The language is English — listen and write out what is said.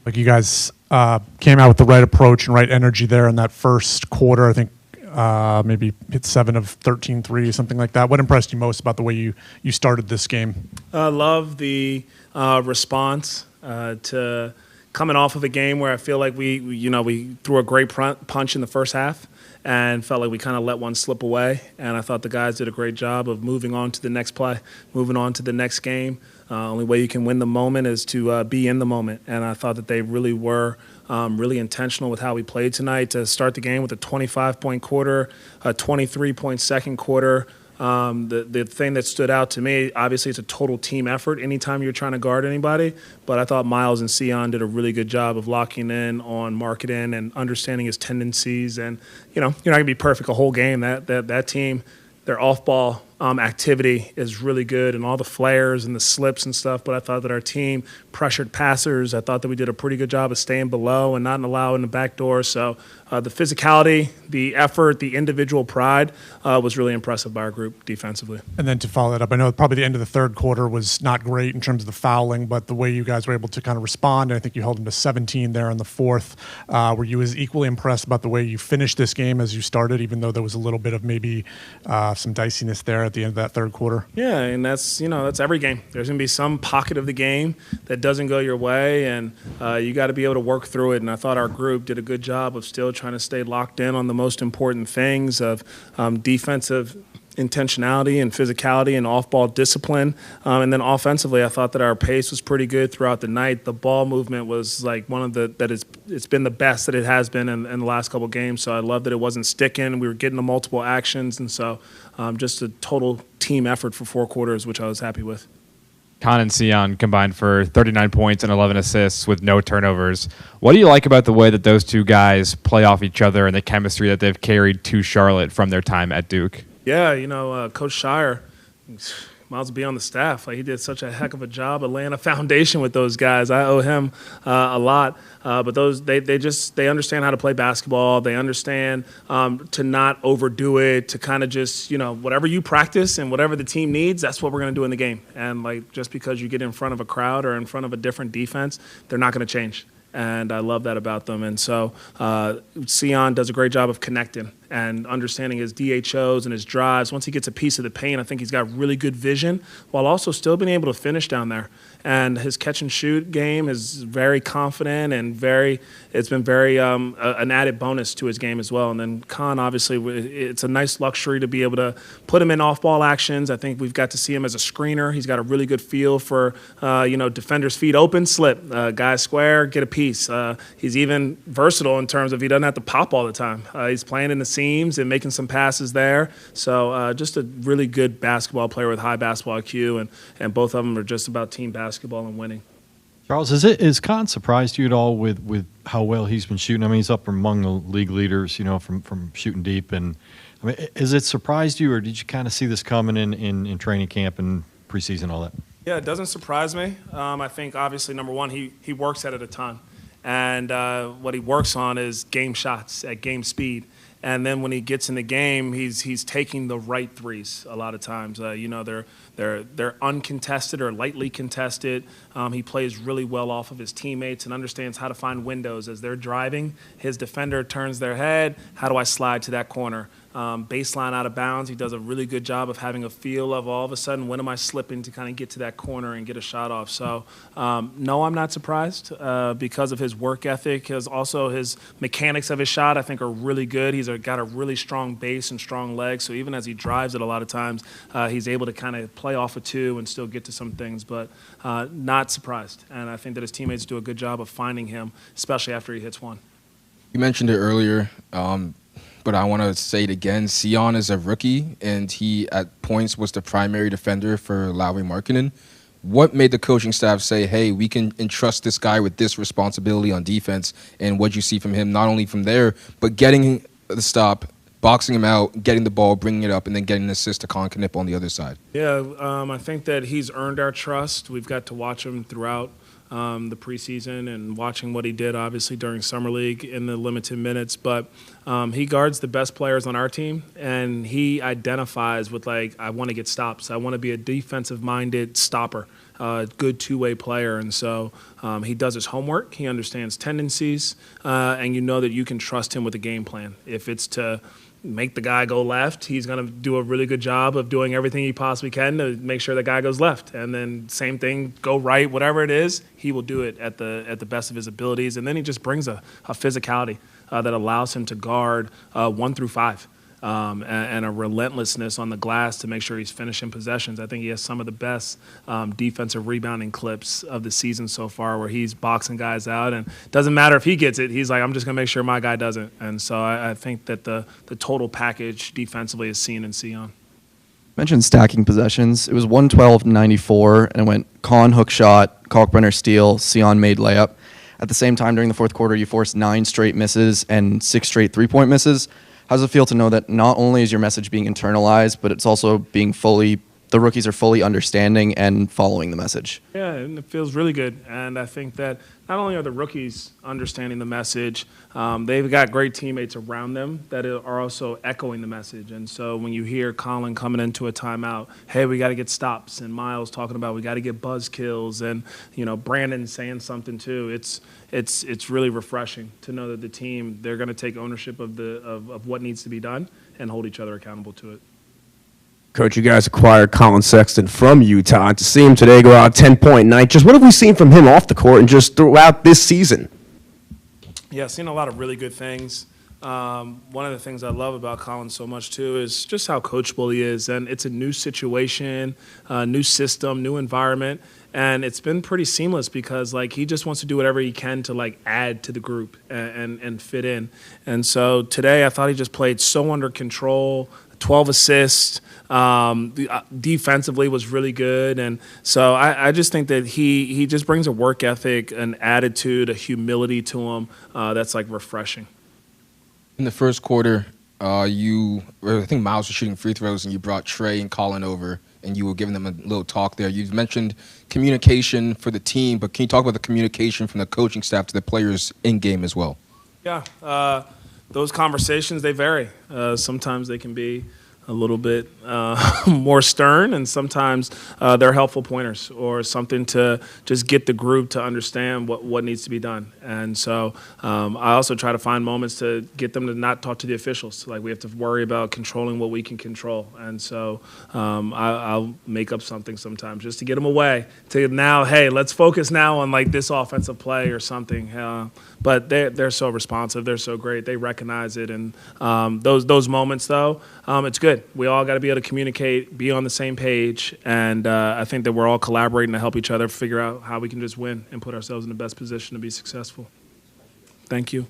Like you guys came out with the right approach and right energy there in that first quarter. I think maybe hit 7 of 13 threes, something like that. What impressed you most about the way you started this game? I love the response to coming off of a game where I feel like we threw a great punch in the first half and felt like we kind of let one slip away. And I thought the guys did a great job of moving on to the next play, moving on to the next game. Only way you can win the moment is to be in the moment. And I thought that they really were really intentional with how we played tonight to start the game with a 25-point quarter, a 23-point second quarter. The thing that stood out to me, obviously it's a total team effort anytime you're trying to guard anybody, but I thought Miles and Sion did a really good job of locking in on marketing and understanding his tendencies. And, you're not going to be perfect a whole game. That team, their off-ball activity is really good and all the flares and the slips and stuff, but I thought that our team pressured passers. I thought that we did a pretty good job of staying below and not allowing the back door. So the physicality, the effort, the individual pride was really impressive by our group defensively. And then to follow that up, I know probably the end of the third quarter was not great in terms of the fouling, but the way you guys were able to kind of respond, and I think you held them to 17 there in the fourth. Were you as equally impressed about the way you finished this game as you started, even though there was a little bit of maybe some diciness there at the end of that third quarter? Yeah, and that's every game. There's going to be some pocket of the game that doesn't go your way, and you got to be able to work through it. And I thought our group did a good job of still trying to stay locked in on the most important things of defensive intentionality and physicality and off-ball discipline. And then offensively, I thought that our pace was pretty good throughout the night. The ball movement was like it's been the best that it has been in the last couple of games. So I love that it wasn't sticking. We were getting the multiple actions. And so just a total team effort for 4 quarters, which I was happy with. Khan and Sion combined for 39 points and 11 assists with no turnovers. What do you like about the way that those two guys play off each other and the chemistry that they've carried to Charlotte from their time at Duke? Yeah, Coach Shire might as well be on the staff. Like, he did such a heck of a job of laying a foundation with those guys. I owe him a lot. But they understand how to play basketball. They understand to not overdo it, to kind of just, whatever you practice and whatever the team needs, that's what we're going to do in the game. And, just because you get in front of a crowd or in front of a different defense, they're not going to change. And I love that about them. And so Sion does a great job of connecting and understanding his DHOs and his drives. Once he gets a piece of the paint, I think he's got really good vision while also still being able to finish down there. And his catch-and-shoot game is very confident and it's been very an added bonus to his game as well. And then Khan, obviously, it's a nice luxury to be able to put him in off-ball actions. I think we've got to see him as a screener. He's got a really good feel for, defenders' feet open, slip, guys square, get a piece. He's even versatile in terms of he doesn't have to pop all the time. He's playing in the seams and making some passes there. So just a really good basketball player with high basketball IQ, and both of them are just about team basketball and winning. Charles, is Khan surprised you at all with how well he's been shooting? I mean, he's up among the league leaders, from shooting deep. And I mean, has it surprised you, or did you kind of see this coming in training camp and preseason, all that? Yeah, it doesn't surprise me. I think, obviously, number one, he works at it a ton. And what he works on is game shots at game speed. And then when he gets in the game, he's taking the right threes a lot of times. They're uncontested or lightly contested. He plays really well off of his teammates and understands how to find windows as they're driving. His defender turns their head. How do I slide to that corner? Baseline out of bounds. He does a really good job of having a feel of all of a sudden when am I slipping to kind of get to that corner and get a shot off. So, no, I'm not surprised because of his work ethic. Because also his mechanics of his shot, I think, are really good. He's got a really strong base and strong legs. So even as he drives it a lot of times, he's able to kind of play off a two and still get to some things. But not surprised. And I think that his teammates do a good job of finding him, especially after he hits one. You mentioned it earlier. But I want to say it again. Sion is a rookie, and he at points was the primary defender for Lauri Markkanen. What made the coaching staff say, hey, we can entrust this guy with this responsibility on defense? And what you see from him, not only from there, but getting the stop, boxing him out, getting the ball, bringing it up, and then getting an assist to Colin Knipp on the other side? Yeah, I think that he's earned our trust. We've got to watch him throughout the preseason and watching what he did, obviously, during Summer League in the limited minutes. But he guards the best players on our team, and he identifies with, like, I want to get stops. I want to be a defensive-minded stopper, good two-way player. And so he does his homework. He understands tendencies, and you know that you can trust him with a game plan. If it's to make the guy go left, he's going to do a really good job of doing everything he possibly can to make sure the guy goes left. And then same thing, go right, whatever it is, he will do it at the best of his abilities. And then he just brings a physicality that allows him to guard 1 through 5. And a relentlessness on the glass to make sure he's finishing possessions. I think he has some of the best defensive rebounding clips of the season so far, where he's boxing guys out, and it doesn't matter if he gets it. He's like, I'm just going to make sure my guy doesn't. And so I think that the total package defensively is seen in Sion. Mentioned stacking possessions. It was 112-94, and it went Kahn hook shot, Kalkbrenner steal, Sion made layup. At the same time, during the fourth quarter, you forced 9 straight misses and 6 straight three-point misses. How does it feel to know that not only is your message being internalized, but it's also being the rookies are fully understanding and following the message? Yeah, and it feels really good. And I think that not only are the rookies understanding the message, they've got great teammates around them that are also echoing the message. And so when you hear Colin coming into a timeout, hey, we got to get stops, and Miles talking about we got to get buzz kills, and Brandon saying something too, it's really refreshing to know that the team, they're going to take ownership of what needs to be done and hold each other accountable to it. Coach, you guys acquired Colin Sexton from Utah. To see him today go out 10-point night, just what have we seen from him off the court and just throughout this season? Yeah, I've seen a lot of really good things. One of the things I love about Colin so much, too, is just how coachable he is. And it's a new situation, new system, new environment. And it's been pretty seamless because, like, he just wants to do whatever he can to, like, add to the group and fit in. And so today I thought he just played so under control, 12 assists. Defensively was really good. And so I just think that he just brings a work ethic, an attitude, a humility to him that's, like, refreshing. In the first quarter, I think Miles was shooting free throws, and you brought Trey and Colin over, and you were giving them a little talk there. You've mentioned communication for the team, but can you talk about the communication from the coaching staff to the players in-game as well? Yeah, those conversations, they vary. Sometimes they can be a little bit more stern, and sometimes they're helpful pointers or something to just get the group to understand what needs to be done. And so I also try to find moments to get them to not talk to the officials. Like, we have to worry about controlling what we can control. And so I'll make up something sometimes just to get them away. To now, hey, let's focus now on, like, this offensive play or something. But they're so responsive. They're so great. They recognize it. And those moments, though, it's good. We all got to be able to communicate, be on the same page, and I think that we're all collaborating to help each other figure out how we can just win and put ourselves in the best position to be successful. Thank you.